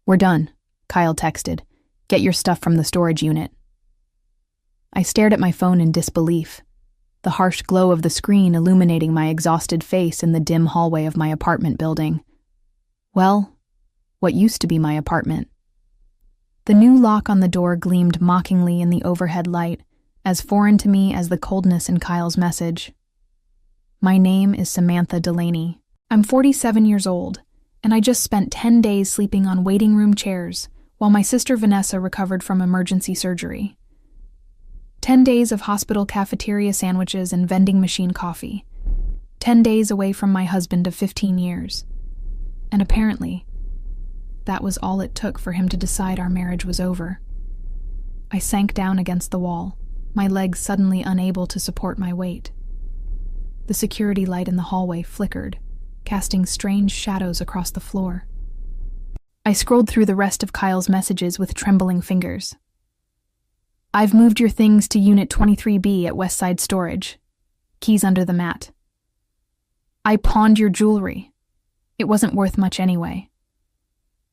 "We're done," Kyle texted. "Get your stuff from the storage unit." I stared at my phone in disbelief, the harsh glow of the screen illuminating my exhausted face in the dim hallway of my apartment building. Well, what used to be my apartment. The new lock on the door gleamed mockingly in the overhead light, as foreign to me as the coldness in Kyle's message. My name is Samantha Delaney. I'm 47 years old, and I just spent 10 days sleeping on waiting room chairs while my sister Vanessa recovered from emergency surgery. 10 days of hospital cafeteria sandwiches and vending machine coffee. 10 days away from my husband of 15 years. And apparently, that was all it took for him to decide our marriage was over. I sank down against the wall, my legs suddenly unable to support my weight. The security light in the hallway flickered, casting strange shadows across the floor. I scrolled through the rest of Kyle's messages with trembling fingers. "I've moved your things to Unit 23B at Westside Storage. Keys under the mat. I pawned your jewelry. It wasn't worth much anyway.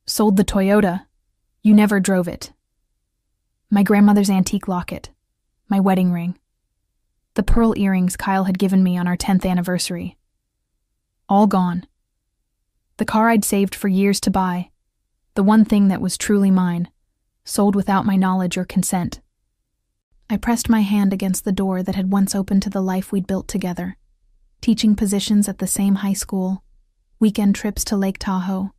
Sold the Toyota. You never drove it. My grandmother's antique locket. My wedding ring. The pearl earrings Kyle had given me on our 10th anniversary. All gone. The car I'd saved for years to buy. The one thing that was truly mine. Sold without my knowledge or consent." I pressed my hand against the door that had once opened to the life we'd built together. Teaching positions at the same high school. Weekend trips to Lake Tahoe.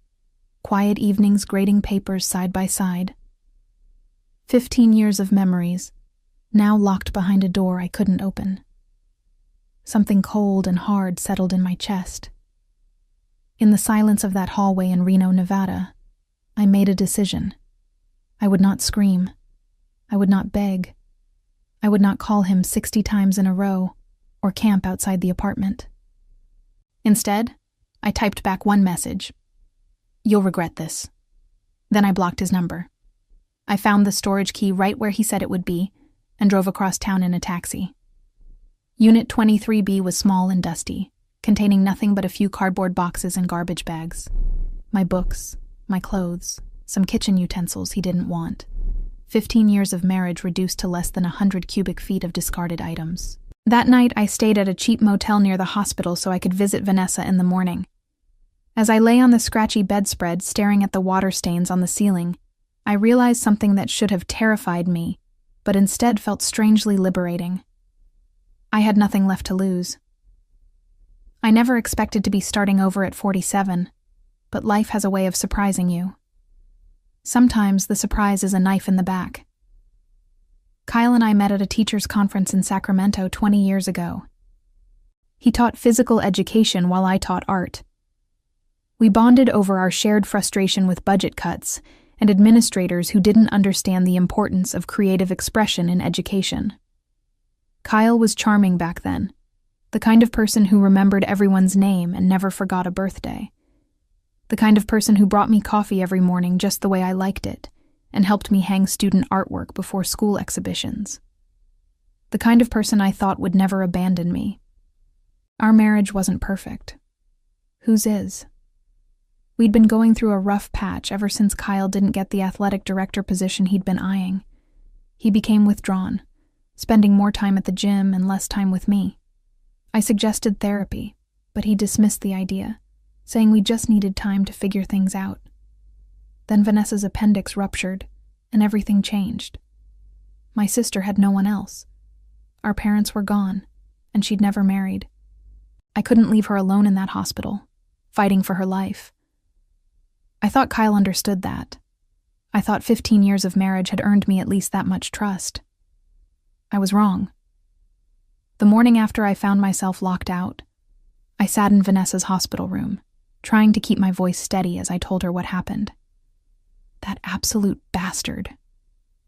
Quiet evenings grading papers side by side. 15 years of memories, now locked behind a door I couldn't open. Something cold and hard settled in my chest. In the silence of that hallway in Reno, Nevada, I made a decision. I would not scream. I would not beg. I would not call him 60 times in a row or camp outside the apartment. Instead, I typed back one message. "You'll regret this." Then I blocked his number. I found the storage key right where he said it would be and drove across town in a taxi. Unit 23B was small and dusty, containing nothing but a few cardboard boxes and garbage bags. My books, my clothes, some kitchen utensils he didn't want. 15 years of marriage reduced to less than 100 cubic feet of discarded items. That night, I stayed at a cheap motel near the hospital so I could visit Vanessa in the morning. As I lay on the scratchy bedspread staring at the water stains on the ceiling, I realized something that should have terrified me, but instead felt strangely liberating. I had nothing left to lose. I never expected to be starting over at 47, but life has a way of surprising you. Sometimes the surprise is a knife in the back. Kyle and I met at a teachers' conference in Sacramento 20 years ago. He taught physical education while I taught art. We bonded over our shared frustration with budget cuts and administrators who didn't understand the importance of creative expression in education. Kyle was charming back then, the kind of person who remembered everyone's name and never forgot a birthday. The kind of person who brought me coffee every morning just the way I liked it, and helped me hang student artwork before school exhibitions. The kind of person I thought would never abandon me. Our marriage wasn't perfect. Whose is? We'd been going through a rough patch ever since Kyle didn't get the athletic director position he'd been eyeing. He became withdrawn, spending more time at the gym and less time with me. I suggested therapy, but he dismissed the idea, saying we just needed time to figure things out. Then Vanessa's appendix ruptured, and everything changed. My sister had no one else. Our parents were gone, and she'd never married. I couldn't leave her alone in that hospital, fighting for her life. I thought Kyle understood that. I thought 15 years of marriage had earned me at least that much trust. I was wrong. The morning after I found myself locked out, I sat in Vanessa's hospital room, trying to keep my voice steady as I told her what happened. "That absolute bastard,"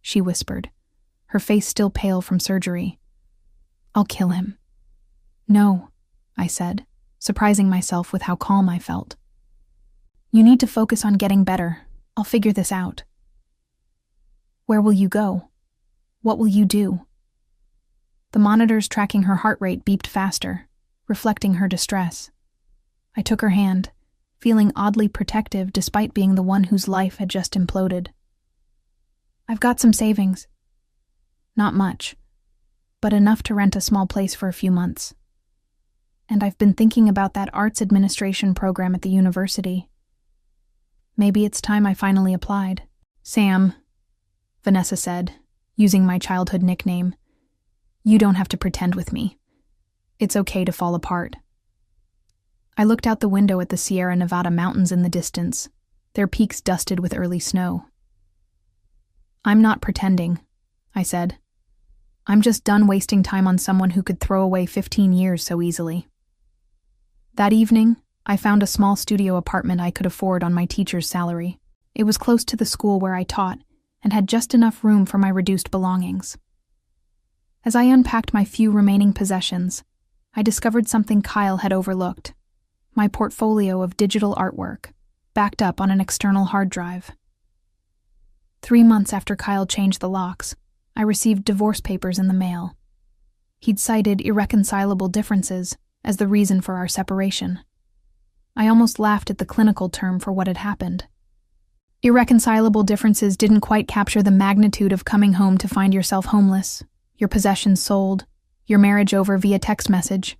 she whispered, her face still pale from surgery. "I'll kill him." "No," I said, surprising myself with how calm I felt. "You need to focus on getting better. I'll figure this out." "Where will you go? What will you do?" The monitors tracking her heart rate beeped faster, reflecting her distress. I took her hand, feeling oddly protective despite being the one whose life had just imploded. "I've got some savings. Not much, but enough to rent a small place for a few months. And I've been thinking about that arts administration program at the university. Maybe it's time I finally applied." "Sam," Vanessa said, using my childhood nickname, "you don't have to pretend with me. It's okay to fall apart." I looked out the window at the Sierra Nevada mountains in the distance, their peaks dusted with early snow. "I'm not pretending," I said. "I'm just done wasting time on someone who could throw away 15 years so easily." That evening, I found a small studio apartment I could afford on my teacher's salary. It was close to the school where I taught and had just enough room for my reduced belongings. As I unpacked my few remaining possessions, I discovered something Kyle had overlooked: my portfolio of digital artwork, backed up on an external hard drive. 3 months after Kyle changed the locks, I received divorce papers in the mail. He'd cited irreconcilable differences as the reason for our separation. I almost laughed at the clinical term for what had happened. Irreconcilable differences didn't quite capture the magnitude of coming home to find yourself homeless, your possessions sold, your marriage over via text message.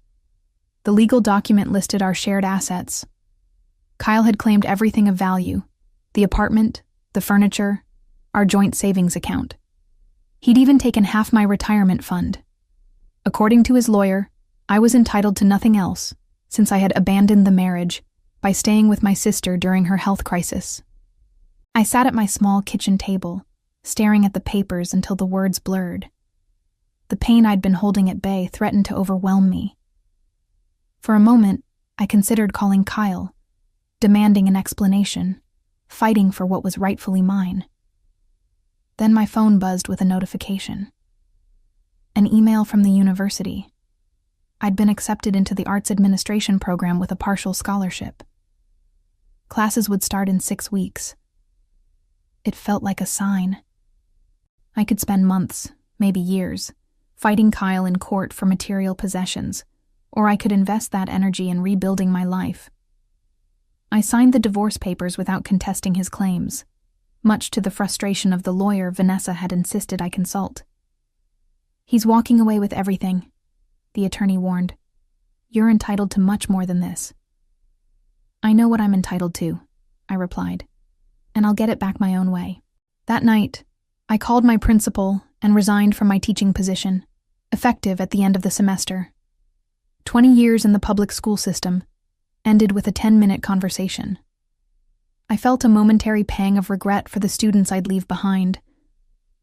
The legal document listed our shared assets. Kyle had claimed everything of value: the apartment, the furniture, our joint savings account. He'd even taken half my retirement fund. According to his lawyer, I was entitled to nothing else, since I had abandoned the marriage by staying with my sister during her health crisis. I sat at my small kitchen table, staring at the papers until the words blurred. The pain I'd been holding at bay threatened to overwhelm me. For a moment, I considered calling Kyle, demanding an explanation, fighting for what was rightfully mine. Then my phone buzzed with a notification. An email from the university. I'd been accepted into the arts administration program with a partial scholarship. Classes would start in 6 weeks. It felt like a sign. I could spend months, maybe years, fighting Kyle in court for material possessions, or I could invest that energy in rebuilding my life. I signed the divorce papers without contesting his claims, much to the frustration of the lawyer Vanessa had insisted I consult. "He's walking away with everything," the attorney warned. "You're entitled to much more than this." "I know what I'm entitled to," I replied, "and I'll get it back my own way." That night, I called my principal and resigned from my teaching position, effective at the end of the semester. 20 years in the public school system ended with a 10-minute conversation. I felt a momentary pang of regret for the students I'd leave behind,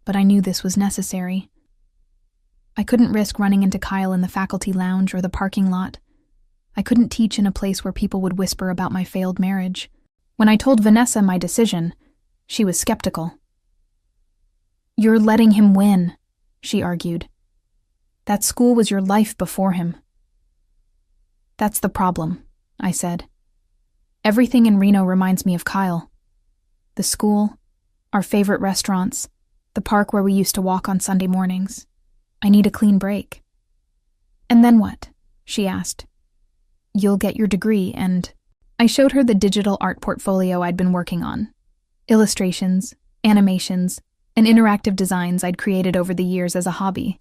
but I knew this was necessary. I couldn't risk running into Kyle in the faculty lounge or the parking lot. I couldn't teach in a place where people would whisper about my failed marriage. When I told Vanessa my decision, she was skeptical. "You're letting him win," she argued. "That school was your life before him." "That's the problem," I said. "Everything in Reno reminds me of Kyle. The school, our favorite restaurants, the park where we used to walk on Sunday mornings. I need a clean break." "And then what?" she asked. "You'll get your degree and—" I showed her the digital art portfolio I'd been working on. Illustrations, animations, and interactive designs I'd created over the years as a hobby.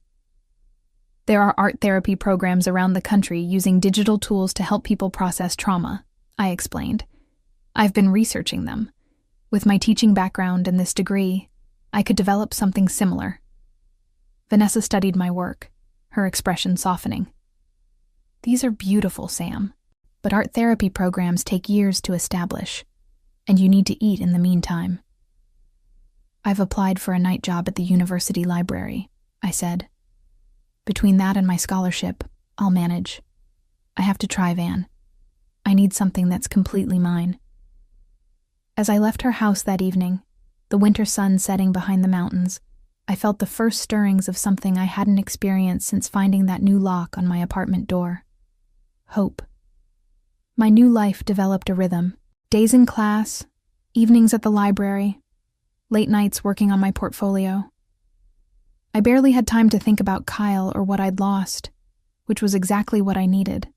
There are art therapy programs around the country using digital tools to help people process trauma, I explained. I've been researching them. With my teaching background and this degree, I could develop something similar. Vanessa studied my work, her expression softening. "These are beautiful, Sam, but art therapy programs take years to establish, and you need to eat in the meantime." "I've applied for a night job at the university library," I said. "Between that and my scholarship, I'll manage. I have to try, Van. I need something that's completely mine." As I left her house that evening, the winter sun setting behind the mountains, I felt the first stirrings of something I hadn't experienced since finding that new lock on my apartment door. Hope. My new life developed a rhythm. Days in class, evenings at the library, late nights working on my portfolio. I barely had time to think about Kyle or what I'd lost, which was exactly what I needed.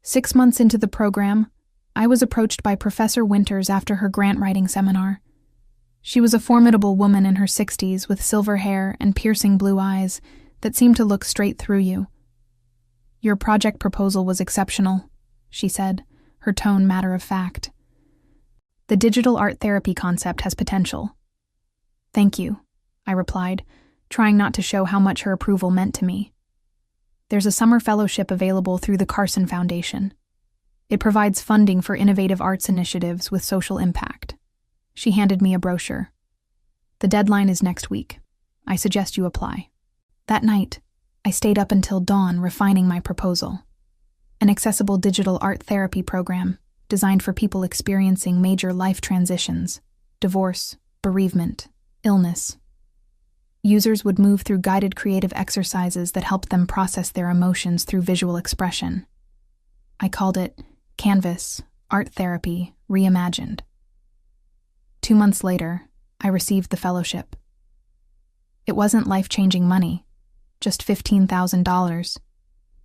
6 months into the program, I was approached by Professor Winters after her grant writing seminar. She was a formidable woman in her 60s with silver hair and piercing blue eyes that seemed to look straight through you. "Your project proposal was exceptional," she said, her tone matter of fact. "The digital art therapy concept has potential." "Thank you," I replied, trying not to show how much her approval meant to me. "There's a summer fellowship available through the Carson Foundation. It provides funding for innovative arts initiatives with social impact." She handed me a brochure. "The deadline is next week. I suggest you apply." That night, I stayed up until dawn refining my proposal. An accessible digital art therapy program designed for people experiencing major life transitions, divorce, bereavement, illness. Users would move through guided creative exercises that helped them process their emotions through visual expression. I called it Canvas Art Therapy Reimagined. 2 months later, I received the fellowship. It wasn't life-changing money, just $15,000,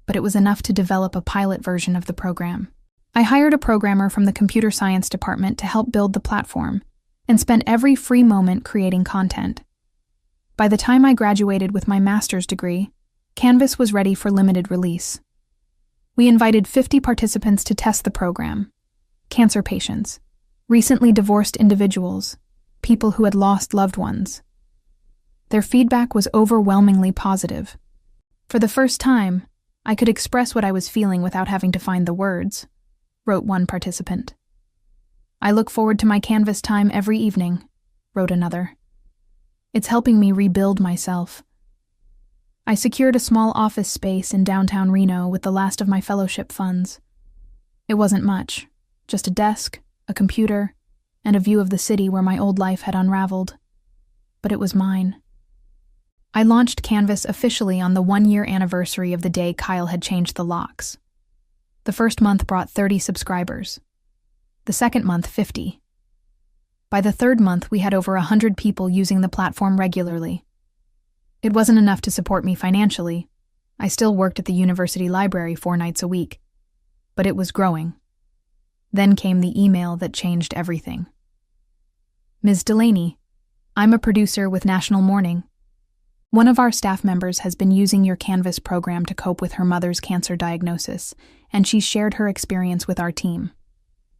but it was enough to develop a pilot version of the program. I hired a programmer from the computer science department to help build the platform and spent every free moment creating content. By the time I graduated with my master's degree, Canvas was ready for limited release. We invited 50 participants to test the program: cancer patients, recently divorced individuals, people who had lost loved ones. Their feedback was overwhelmingly positive. "For the first time, I could express what I was feeling without having to find the words," wrote one participant. "I look forward to my Canvas time every evening," wrote another. "It's helping me rebuild myself." I secured a small office space in downtown Reno with the last of my fellowship funds. It wasn't much, just a desk, a computer, and a view of the city where my old life had unraveled. But it was mine. I launched Canvas officially on the 1-year anniversary of the day Kyle had changed the locks. The first month brought 30 subscribers. The second month, 50. By the third month, we had over 100 people using the platform regularly. It wasn't enough to support me financially. I still worked at the university library 4 nights a week. But it was growing. Then came the email that changed everything. "Ms. Delaney, I'm a producer with National Morning. One of our staff members has been using your Canvas program to cope with her mother's cancer diagnosis, and she's shared her experience with our team.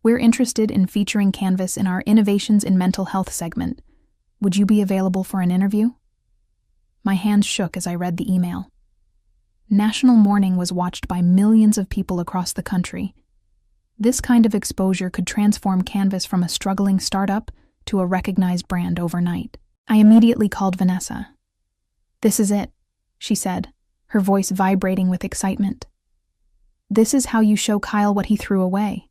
We're interested in featuring Canvas in our Innovations in Mental Health segment. Would you be available for an interview?" My hands shook as I read the email. National Morning was watched by millions of people across the country. This kind of exposure could transform Canvas from a struggling startup to a recognized brand overnight. I immediately called Vanessa. "This is it," she said, her voice vibrating with excitement. "This is how you show Kyle what he threw away."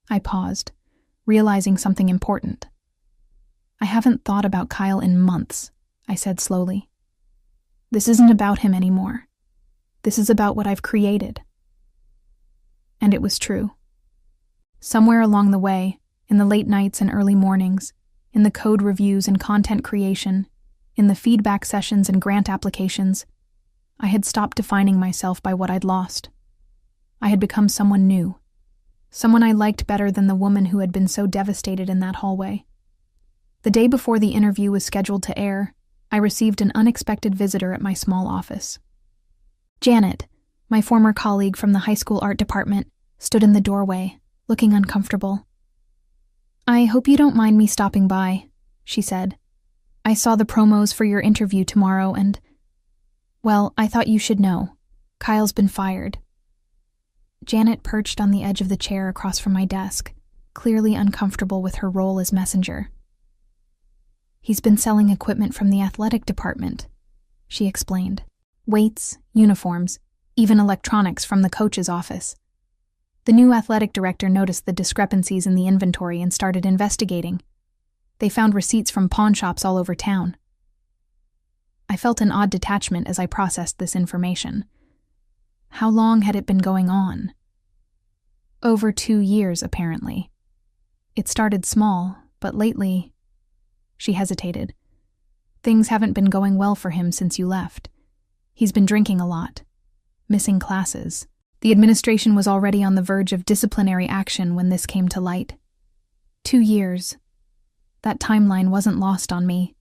I paused, realizing something important. "I haven't thought about Kyle in months," I said slowly. "This isn't about him anymore. This is about what I've created." And it was true. Somewhere along the way, in the late nights and early mornings, in the code reviews and content creation, in the feedback sessions and grant applications, I had stopped defining myself by what I'd lost. I had become someone new, someone I liked better than the woman who had been so devastated in that hallway. The day before the interview was scheduled to air, I received an unexpected visitor at my small office. Janet, my former colleague from the high school art department, stood in the doorway, looking uncomfortable. "I hope you don't mind me stopping by," she said. "I saw the promos for your interview tomorrow and, well, I thought you should know. Kyle's been fired." Janet perched on the edge of the chair across from my desk, clearly uncomfortable with her role as messenger. "He's been selling equipment from the athletic department," she explained. "Weights, uniforms, even electronics from the coach's office. The new athletic director noticed the discrepancies in the inventory and started investigating. They found receipts from pawn shops all over town." I felt an odd detachment as I processed this information. How long had it been going on? Over 2 years, apparently. It started small, but lately... She hesitated. "Things haven't been going well for him since you left. He's been drinking a lot, missing classes." The administration was already on the verge of disciplinary action when this came to light. 2 years. That timeline wasn't lost on me.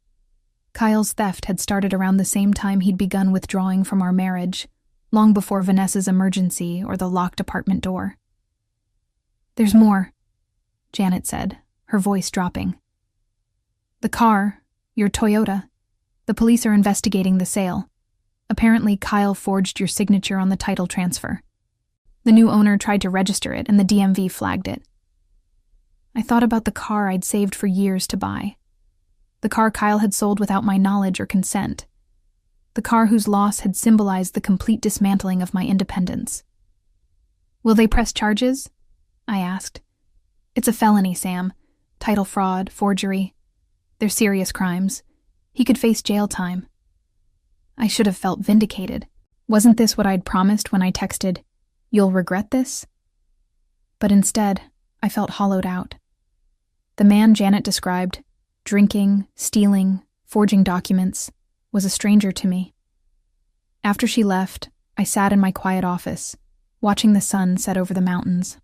Kyle's theft had started around the same time he'd begun withdrawing from our marriage, long before Vanessa's emergency or the locked apartment door. "There's more," Janet said, her voice dropping. "The car, your Toyota. The police are investigating the sale. Apparently, Kyle forged your signature on the title transfer. The new owner tried to register it, and the DMV flagged it. I thought about the car I'd saved for years to buy. The car Kyle had sold without my knowledge or consent. The car whose loss had symbolized the complete dismantling of my independence. "Will they press charges?" I asked. "It's a felony, Sam. Title fraud, forgery. They're serious crimes. He could face jail time." I should have felt vindicated. Wasn't this what I'd promised when I texted, "You'll regret this"? But instead, I felt hollowed out. The man Janet described, drinking, stealing, forging documents, was a stranger to me. After she left, I sat in my quiet office, watching the sun set over the mountains.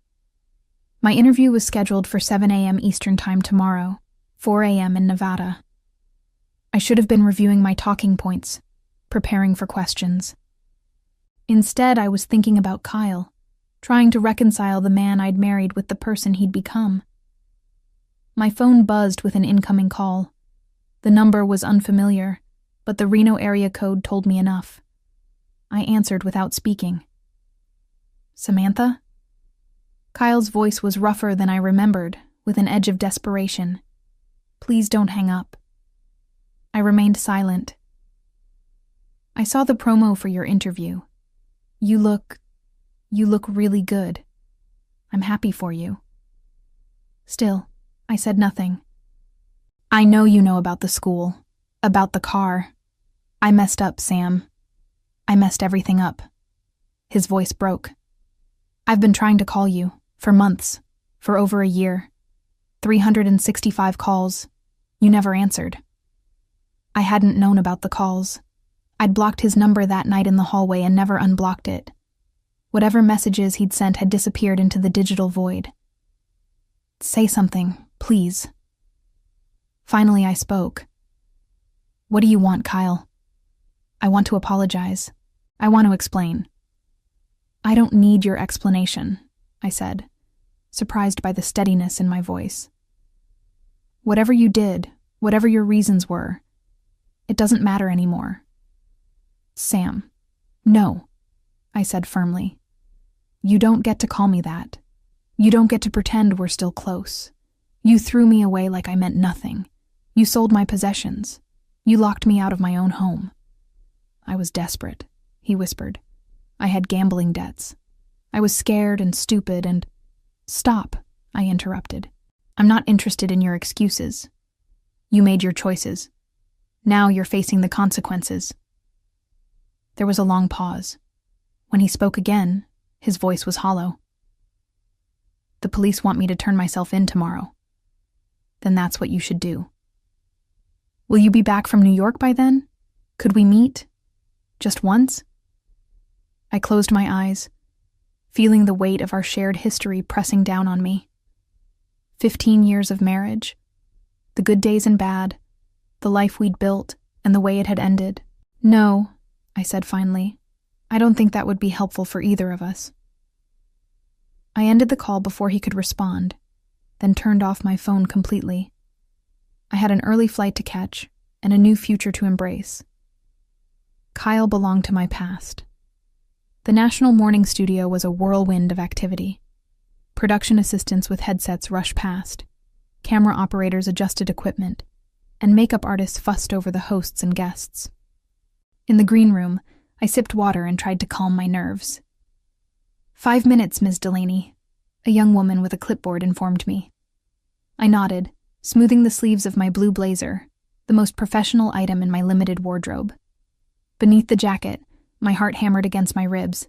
My interview was scheduled for 7 a.m. Eastern Time tomorrow, 4 a.m. in Nevada. I should have been reviewing my talking points, preparing for questions. Instead, I was thinking about Kyle, trying to reconcile the man I'd married with the person he'd become. My phone buzzed with an incoming call. The number was unfamiliar, but the Reno area code told me enough. I answered without speaking. "Samantha?" Kyle's voice was rougher than I remembered, with an edge of desperation. "Please don't hang up." I remained silent. "I saw the promo for your interview. You look really good. I'm happy for you." Still, I said nothing. "I know you know about the school, about the car. I messed up, Sam. I messed everything up." His voice broke. "I've been trying to call you, for months, for over a year. 365 calls. You never answered." I hadn't known about the calls. I'd blocked his number that night in the hallway and never unblocked it. Whatever messages he'd sent had disappeared into the digital void. "Say something, please." Finally, I spoke. "What do you want, Kyle?" "I want to apologize. I want to explain." "I don't need your explanation," I said, surprised by the steadiness in my voice. "Whatever you did, whatever your reasons were, it doesn't matter anymore." "Sam, no," I said firmly. "You don't get to call me that. You don't get to pretend we're still close. You threw me away like I meant nothing. You sold my possessions. You locked me out of my own home." "I was desperate," he whispered. "I had gambling debts. I was scared and stupid and—" "Stop," I interrupted. "I'm not interested in your excuses. You made your choices. Now you're facing the consequences." There was a long pause. When he spoke again, his voice was hollow. "The police want me to turn myself in tomorrow." "Then that's what you should do." "Will you be back from New York by then? Could we meet? Just once?" I closed my eyes, feeling the weight of our shared history pressing down on me. 15 years of marriage, the good days and bad, the life we'd built, and the way it had ended. "No," I said finally. "I don't think that would be helpful for either of us." I ended the call before he could respond, then turned off my phone completely. I had an early flight to catch and a new future to embrace. Kyle belonged to my past. The National Morning Studio was a whirlwind of activity. Production assistants with headsets rushed past, camera operators adjusted equipment, and makeup artists fussed over the hosts and guests. In the green room, I sipped water and tried to calm my nerves. 5 minutes, Ms. Delaney," a young woman with a clipboard informed me. I nodded, smoothing the sleeves of my blue blazer, the most professional item in my limited wardrobe. Beneath the jacket, my heart hammered against my ribs.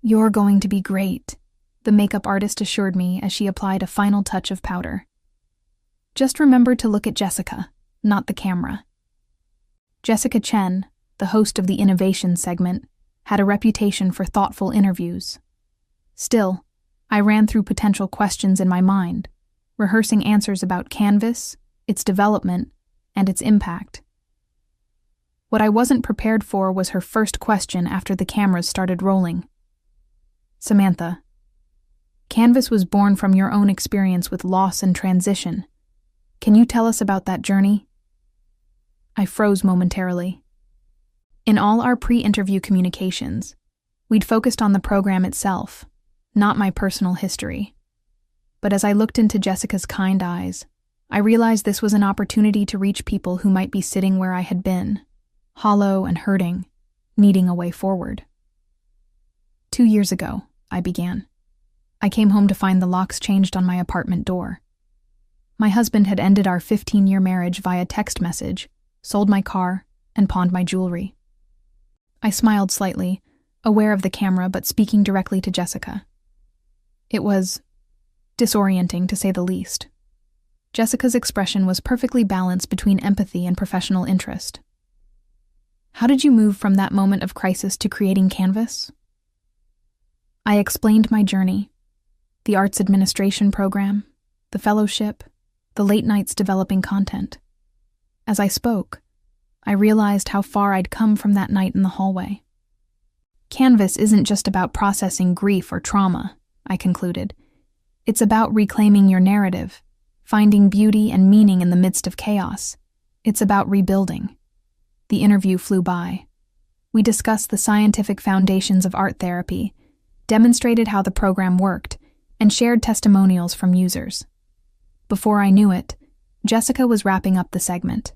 "You're going to be great," the makeup artist assured me as she applied a final touch of powder. "Just remember to look at Jessica, not the camera." Jessica Chen, the host of the Innovation segment, had a reputation for thoughtful interviews. Still, I ran through potential questions in my mind, rehearsing answers about Canvas, its development, and its impact. What I wasn't prepared for was her first question after the cameras started rolling. Samantha, Canvas was born from your own experience with loss and transition. Can you tell us about that journey? I froze momentarily. In all our pre-interview communications, we'd focused on the program itself, not my personal history. But as I looked into Jessica's kind eyes, I realized this was an opportunity to reach people who might be sitting where I had been, hollow and hurting, needing a way forward. 2 years ago, I began. I came home to find the locks changed on my apartment door. My husband had ended our 15-year marriage via text message, sold my car, and pawned my jewelry. I smiled slightly, aware of the camera but speaking directly to Jessica. It was disorienting, to say the least. Jessica's expression was perfectly balanced between empathy and professional interest. How did you move from that moment of crisis to creating Canvas? I explained my journey, the arts administration program, the fellowship, the late nights developing content. As I spoke, I realized how far I'd come from that night in the hallway. Canvas isn't just about processing grief or trauma, I concluded. It's about reclaiming your narrative, finding beauty and meaning in the midst of chaos. It's about rebuilding. The interview flew by. We discussed the scientific foundations of art therapy, demonstrated how the program worked, and shared testimonials from users. Before I knew it, Jessica was wrapping up the segment.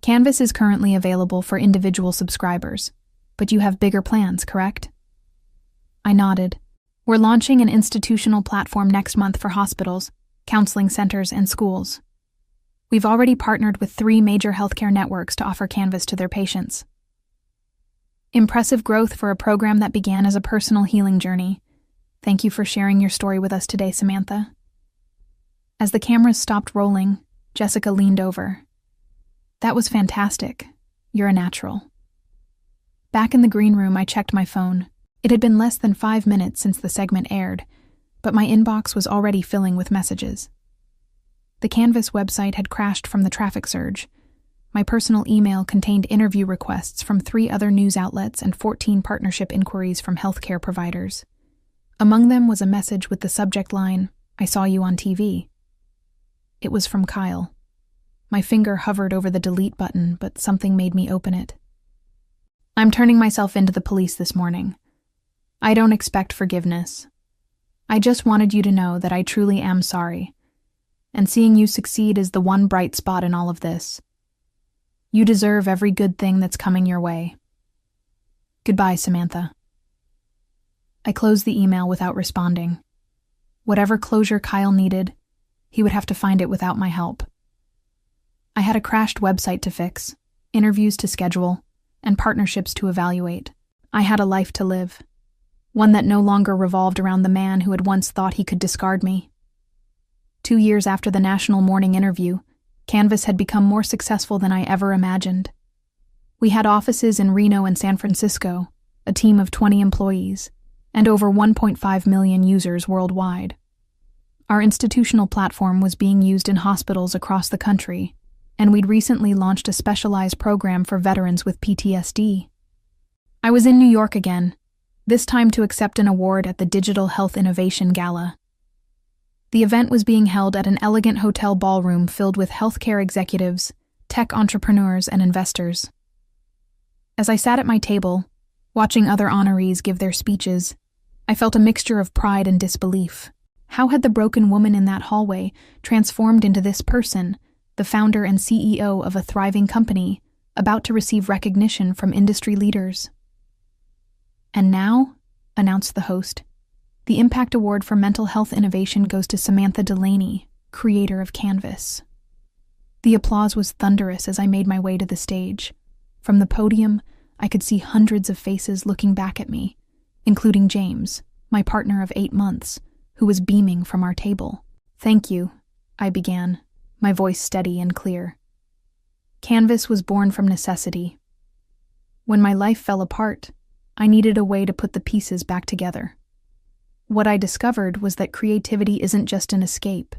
Canvas is currently available for individual subscribers, but you have bigger plans, correct? I nodded. We're launching an institutional platform next month for hospitals, counseling centers, and schools. We've already partnered with 3 major healthcare networks to offer Canvas to their patients. Impressive growth for a program that began as a personal healing journey. Thank you for sharing your story with us today, Samantha. As the cameras stopped rolling, Jessica leaned over. That was fantastic. You're a natural. Back in the green room, I checked my phone. It had been less than 5 minutes since the segment aired, but my inbox was already filling with messages. The Canvas website had crashed from the traffic surge. My personal email contained interview requests from 3 other news outlets and 14 partnership inquiries from healthcare providers. Among them was a message with the subject line, "I saw you on TV." It was from Kyle. My finger hovered over the delete button, but something made me open it. I'm turning myself into the police this morning. I don't expect forgiveness. I just wanted you to know that I truly am sorry, and seeing you succeed is the one bright spot in all of this. You deserve every good thing that's coming your way. Goodbye, Samantha. I closed the email without responding. Whatever closure Kyle needed, he would have to find it without my help. I had a crashed website to fix, interviews to schedule, and partnerships to evaluate. I had a life to live, one that no longer revolved around the man who had once thought he could discard me. 2 years after the national morning interview, Canvas had become more successful than I ever imagined. We had offices in Reno and San Francisco, a team of 20 employees, and over 1.5 million users worldwide. Our institutional platform was being used in hospitals across the country, and we'd recently launched a specialized program for veterans with PTSD. I was in New York again, this time to accept an award at the Digital Health Innovation Gala. The event was being held at an elegant hotel ballroom filled with healthcare executives, tech entrepreneurs, and investors. As I sat at my table, watching other honorees give their speeches, I felt a mixture of pride and disbelief. How had the broken woman in that hallway transformed into this person, the founder and CEO of a thriving company, about to receive recognition from industry leaders? And now, announced the host, the Impact Award for Mental Health Innovation goes to Samantha Delaney, creator of Canvas. The applause was thunderous as I made my way to the stage. From the podium, I could see hundreds of faces looking back at me, including James, my partner of 8 months, who was beaming from our table. Thank you, I began, my voice steady and clear. Canvas was born from necessity. When my life fell apart, I needed a way to put the pieces back together. What I discovered was that creativity isn't just an escape,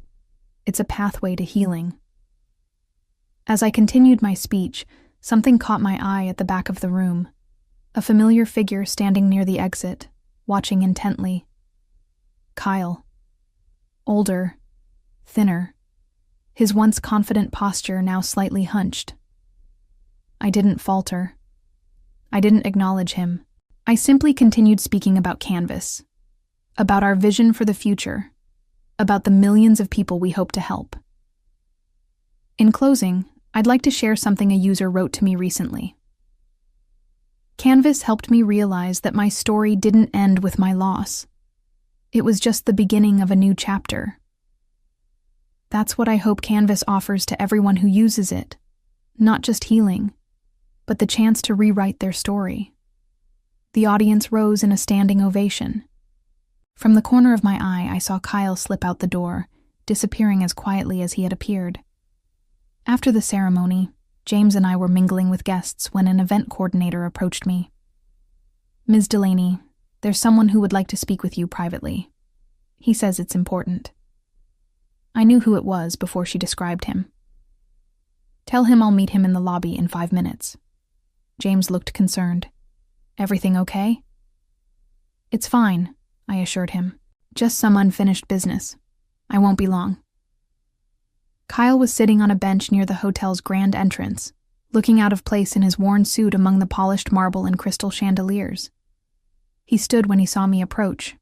it's a pathway to healing. As I continued my speech, something caught my eye at the back of the room. A familiar figure standing near the exit, watching intently. Kyle. Older, thinner, his once confident posture now slightly hunched. I didn't falter. I didn't acknowledge him. I simply continued speaking about Canvas, about our vision for the future, about the millions of people we hope to help. In closing, I'd like to share something a user wrote to me recently. Canvas helped me realize that my story didn't end with my loss. It was just the beginning of a new chapter. That's what I hope Canvas offers to everyone who uses it, not just healing, but the chance to rewrite their story. The audience rose in a standing ovation. From the corner of my eye, I saw Kyle slip out the door, disappearing as quietly as he had appeared. After the ceremony, James and I were mingling with guests when an event coordinator approached me. "Ms. Delaney, there's someone who would like to speak with you privately. He says it's important." I knew who it was before she described him. "Tell him I'll meet him in the lobby in 5 minutes." James looked concerned. "Everything okay?" "It's fine," I assured him. "Just some unfinished business. I won't be long." Kyle was sitting on a bench near the hotel's grand entrance, looking out of place in his worn suit among the polished marble and crystal chandeliers. He stood when he saw me approach.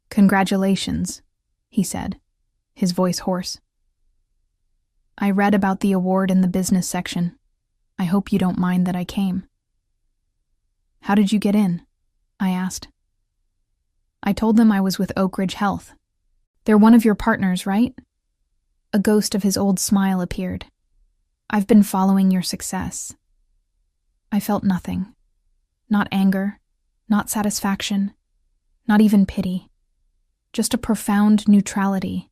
"Congratulations," he said, his voice hoarse. "I read about the award in the business section. I hope you don't mind that I came." "How did you get in?" I asked. I told them I was with Oak Ridge Health. "They're one of your partners, right?" A ghost of his old smile appeared. "I've been following your success." I felt nothing. Not anger, not satisfaction, not even pity. Just a profound neutrality,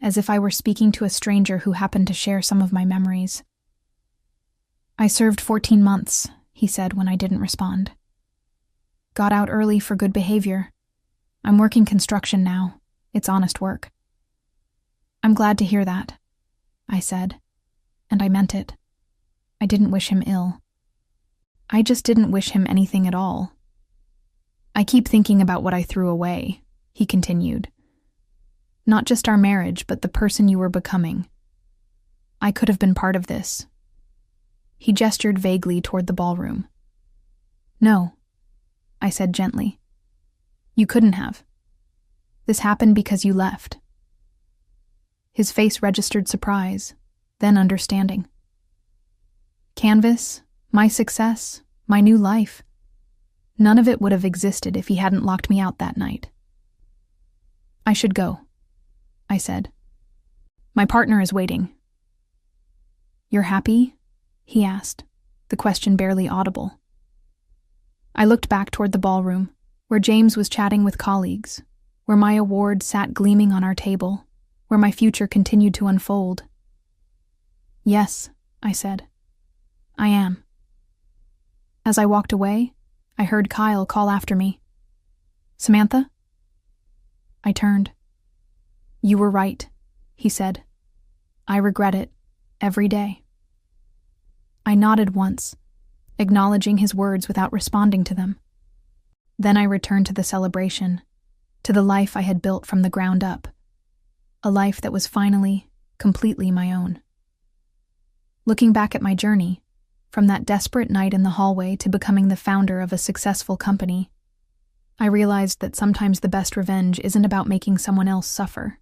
as if I were speaking to a stranger who happened to share some of my memories. "I served 14 months, he said when I didn't respond. "Got out early for good behavior. I'm working construction now. It's honest work." "I'm glad to hear that," I said, and I meant it. I didn't wish him ill. I just didn't wish him anything at all. "I keep thinking about what I threw away," he continued. "Not just our marriage, but the person you were becoming. I could have been part of this." He gestured vaguely toward the ballroom. "No," I said gently. "You couldn't have. This happened because you left." His face registered surprise, then understanding. Canvas, my success, my new life. None of it would have existed if he hadn't locked me out that night. "I should go," I said. "My partner is waiting." "You're happy?" he asked, the question barely audible. I looked back toward the ballroom, where James was chatting with colleagues, where my award sat gleaming on our table, where my future continued to unfold. "Yes," I said. "I am." As I walked away, I heard Kyle call after me. "Samantha?" I turned. "You were right," he said. "I regret it, every day." I nodded once, acknowledging his words without responding to them. Then I returned to the celebration, to the life I had built from the ground up, a life that was finally, completely my own. Looking back at my journey, from that desperate night in the hallway to becoming the founder of a successful company, I realized that sometimes the best revenge isn't about making someone else suffer.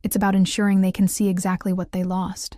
It's about ensuring they can see exactly what they lost.